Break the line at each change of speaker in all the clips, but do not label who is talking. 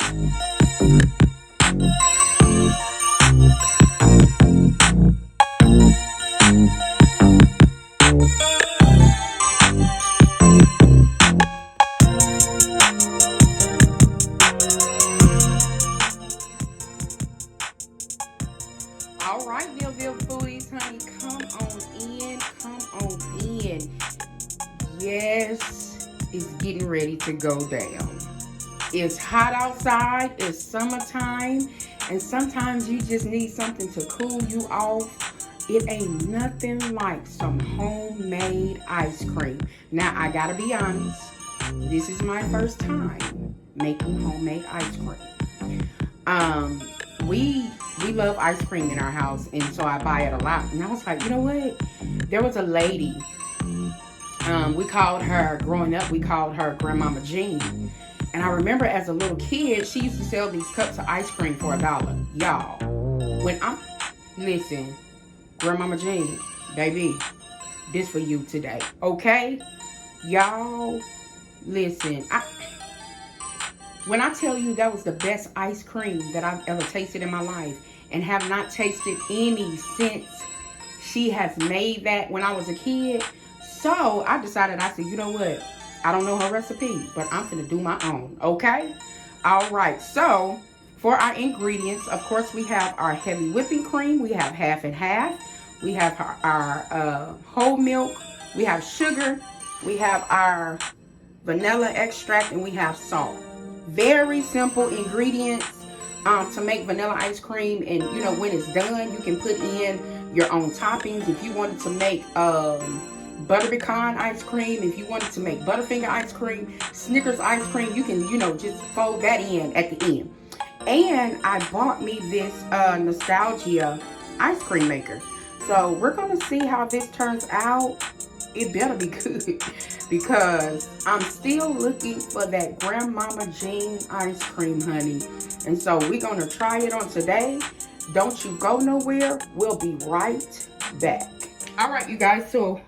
All right, Millville foodies, honey, come on in, come on in. Yes, it's getting ready to go down. It's hot outside, it's summertime, and sometimes you just need something to cool you off. It ain't nothing like some homemade ice cream. Now, I gotta be honest, this is my first time making homemade ice cream. We love ice cream in our house, and so I buy it a lot. And I was like, you know what? There was a lady. We called her growing up. We called her Grandmama Jean. And I remember as a little kid, she used to sell these cups of ice cream for $1. Y'all, listen, Grandmama Jean, baby, this for you today, okay? Y'all, listen, when I tell you that was the best ice cream that I've ever tasted in my life, and have not tasted any since she has made that when I was a kid. So I decided, I said, you know what? I don't know her recipe, but I'm gonna do my own, okay? All right, so for our ingredients, of course, we have our heavy whipping cream. We have half and half. We have our whole milk. We have sugar. We have our vanilla extract, and we have salt. Very simple ingredients to make vanilla ice cream. And you know, when it's done, you can put in your own toppings. If you wanted to make butter pecan ice cream, if you wanted to make Butterfinger ice cream, Snickers ice cream, you can, you know, just fold that in at the end. And I bought me this Nostalgia ice cream maker. So we're gonna see how this turns out. It better be good, because I'm still looking for that Grandmama Jean ice cream, honey. And so we're gonna try it on today. Don't you go nowhere. We'll be right back. All right, you guys, so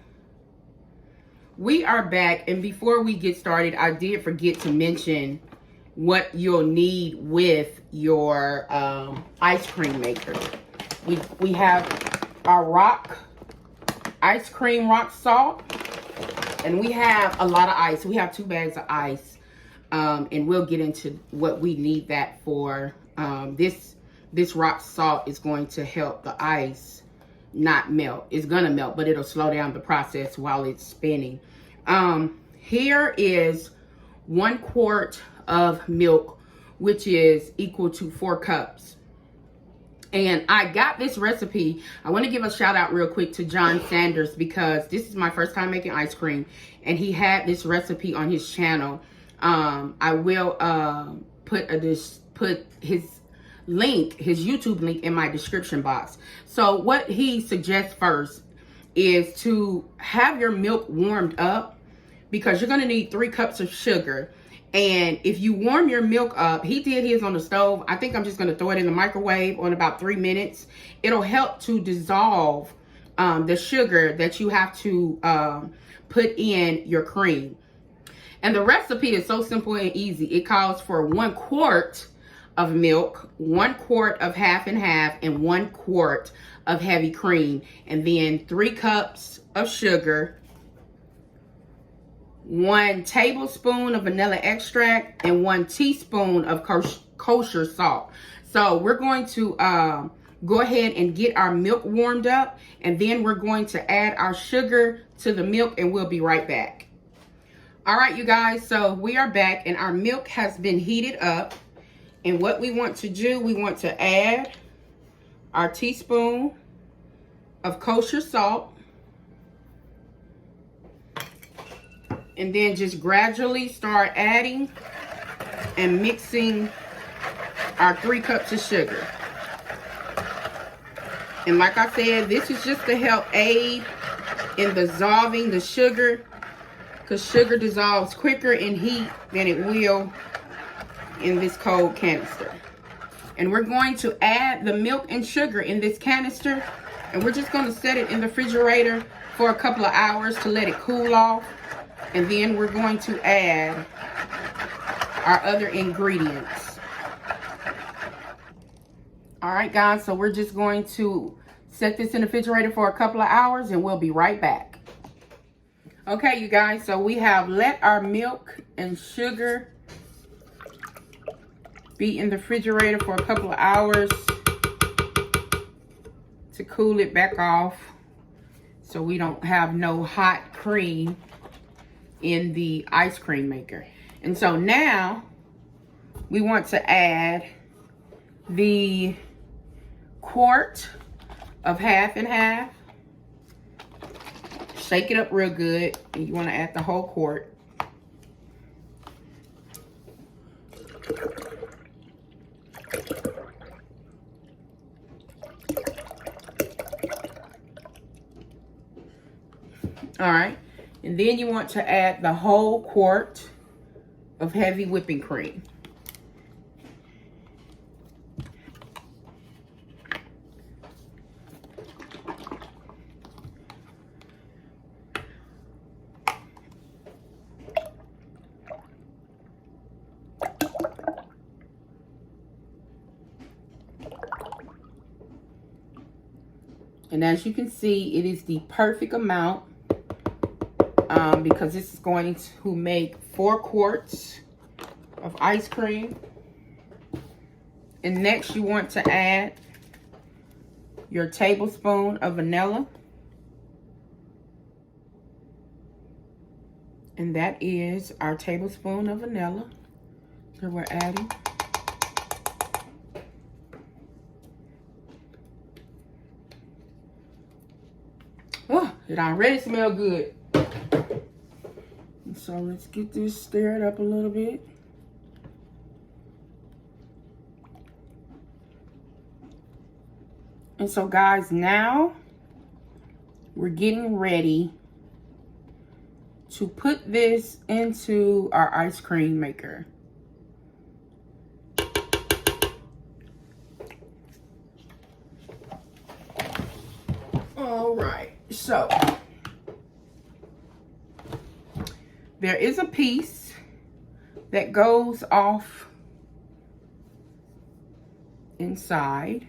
we are back. And before we get started, I did forget to mention what you'll need with your ice cream maker. We have our rock salt, and we have a lot of ice. We have 2 bags of ice, and we'll get into what we need that for. This rock salt is going to help the ice not melt. It's gonna melt, but it'll slow down the process while it's spinning. Here is 1 quart of milk, which is equal to 4 cups. And I got this recipe. I want to give a shout out real quick to John Sanders, because this is my first time making ice cream, and he had this recipe on his channel. I will put his link, his YouTube link, in my description box. So what he suggests first is to have your milk warmed up, because you're going to need 3 cups of sugar. And if you warm your milk up, he did his on the stove. I think I'm just going to throw it in the microwave on about 3 minutes. It'll help to dissolve the sugar that you have to put in your cream. And the recipe is so simple and easy. It calls for 1 quart of milk, 1 quart of half and half, and 1 quart of heavy cream. And then 3 cups of sugar, 1 tablespoon of vanilla extract, and 1 teaspoon of kosher salt. So we're going to go ahead and get our milk warmed up, and then we're going to add our sugar to the milk, and we'll be right back. All right, you guys, so we are back, and our milk has been heated up. And what we want to do, we want to add our teaspoon of kosher salt. And then just gradually start adding and mixing our 3 cups of sugar. And like I said, this is just to help aid in dissolving the sugar, because sugar dissolves quicker in heat than it will in this cold canister. And we're going to add the milk and sugar in this canister, and we're just going to set it in the refrigerator for a couple of hours to let it cool off. And then we're going to add our other ingredients. All right, guys, so we're just going to set this in the refrigerator for a couple of hours and we'll be right back. Okay, you guys, so we have let our milk and sugar be in the refrigerator for a couple of hours to cool it back off so we don't have no hot cream in the ice cream maker. And so now we want to add the quart of half and half. Shake it up real good, and you want to add the whole quart. All right, and then you want to add the whole quart of heavy whipping cream. And as you can see, it is the perfect amount because this is going to make 4 quarts of ice cream. And next you want to add your tablespoon of vanilla. And that is our tablespoon of vanilla that we're adding. Oh, it already smells good. And so let's get this stirred up a little bit. And so guys, now we're getting ready to put this into our ice cream maker. All right, so there is a piece that goes off inside.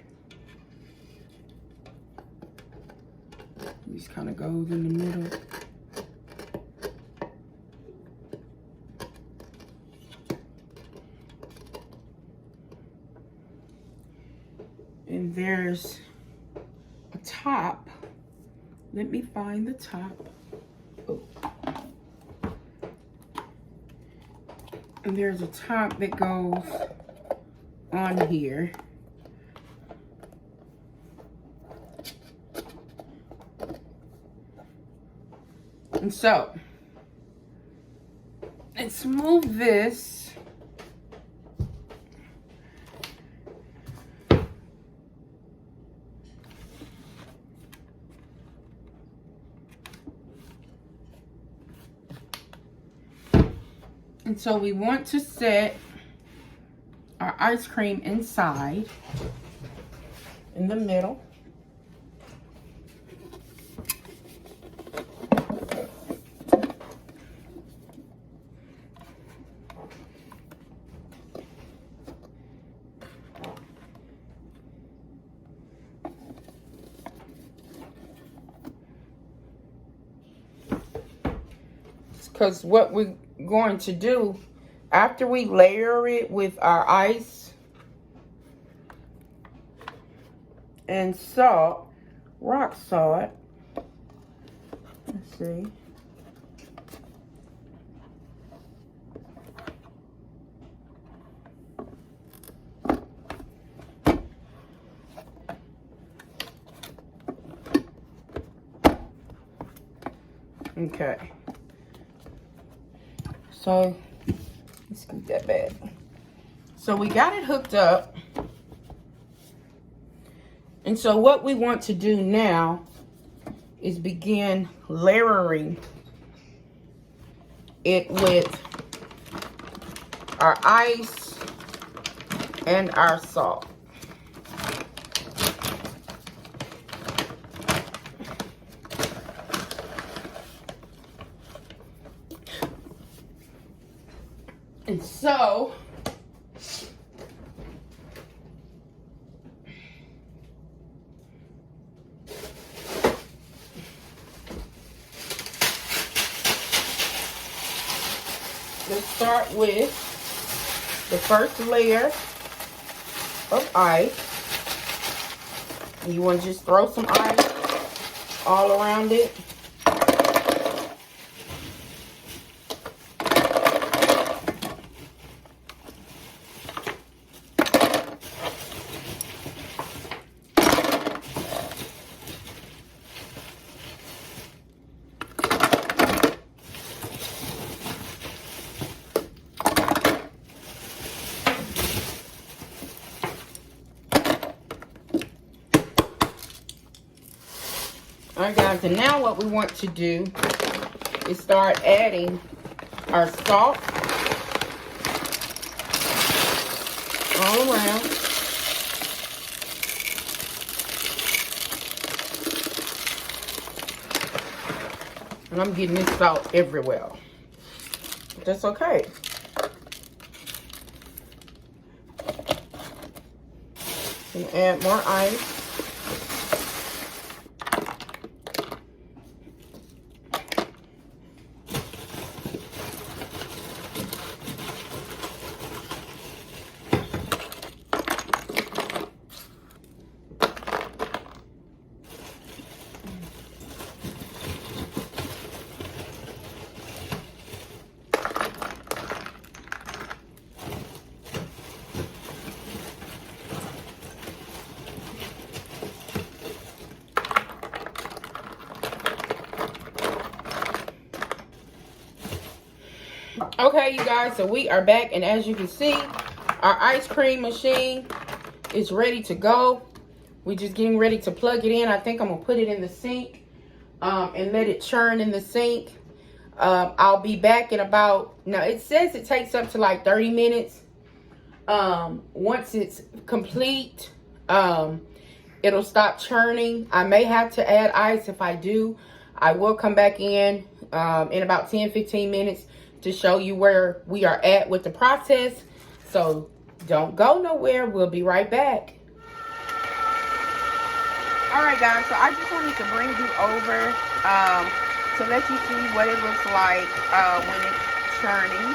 This kind of goes in the middle. And there's a top. Let me find the top. Oh. And there's a top that goes on here. And so, let's move this and so we want to set our ice cream inside in the middle. Because what we're going to do after we layer it with our ice and salt, rock salt, let's see. Okay. So, let's scoot that back. So we got it hooked up. And so what we want to do now is begin layering it with our ice and our salt. And so start with the first layer of ice. You want to just throw some ice all around it. Alright guys, and now what we want to do is start adding our salt all around. And I'm getting this salt everywhere. But that's okay. And add more ice. Okay, you guys, so we are back, and as you can see, our ice cream machine is ready to go. We're just getting ready to plug it in. I think I'm gonna put it in the sink and let it churn in the sink. I'll be back in about, now it says it takes up to like 30 minutes. Once it's complete, it'll stop churning. I may have to add ice. If I do, I will come back in about 10-15 minutes to show you where we are at with the process. So don't go nowhere. We'll be right back. All right, guys, so I just wanted to bring you over to let you see what it looks like when it's churning.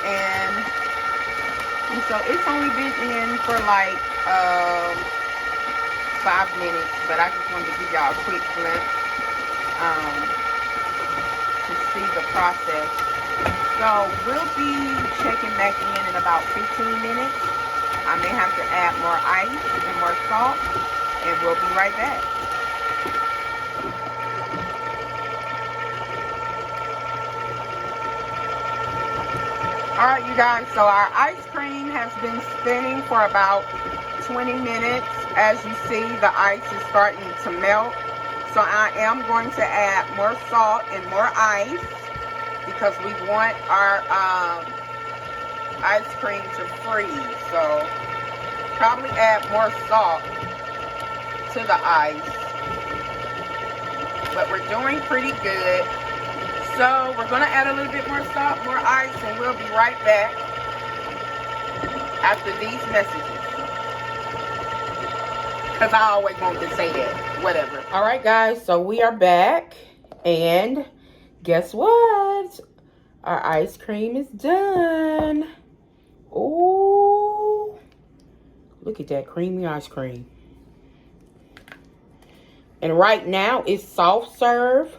And so it's only been in for like 5 minutes, but I just wanted to give y'all a quick glimpse to see the process. So we'll be checking back in about 15 minutes. I may have to add more ice and more salt, and we'll be right back. All right, you guys, so our ice cream has been spinning for about 20 minutes. As you see, the ice is starting to melt. So I am going to add more salt and more ice because we want our ice cream to freeze. So probably add more salt to the ice. But we're doing pretty good. So we're going to add a little bit more salt, more ice, and we'll be right back after these messages. Because I always want to say that. Whatever. All right, guys. So we are back. And guess what? Our ice cream is done. Oh, look at that creamy ice cream. And right now it's soft serve.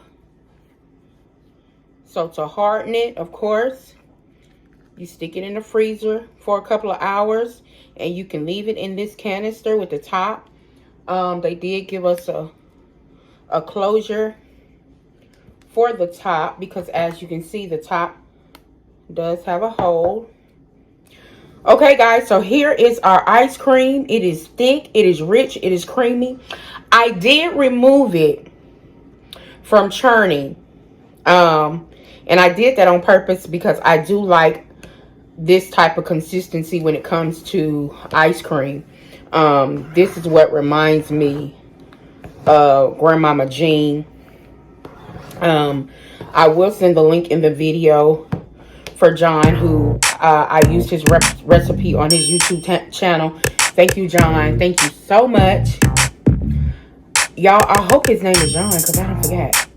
So to harden it, of course, you stick it in the freezer for a couple of hours. And you can leave it in this canister with the top. They did give us a closure for the top because as you can see, the top does have a hole. Okay, guys, so here is our ice cream. It is thick, it is rich, it is creamy. I did remove it from churning. And I did that on purpose because I do like this type of consistency when it comes to ice cream. This is what reminds me of Grandmama Jean. I will send the link in the video for John, who I used his recipe on his YouTube channel. Thank you, John. Thank you so much. Y'all, I hope his name is John because I don't forget.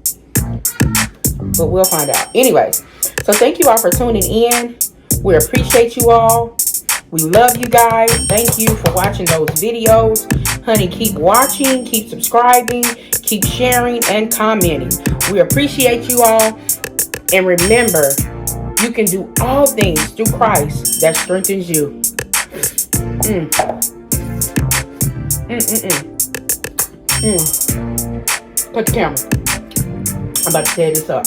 But we'll find out. Anyways, So thank you all for tuning in. We appreciate you all. We love you guys. Thank you for watching those videos. Honey, keep watching, keep subscribing, keep sharing, and commenting. We appreciate you all. And remember, you can do all things through Christ that strengthens you. Put the camera. I'm about to tear this up.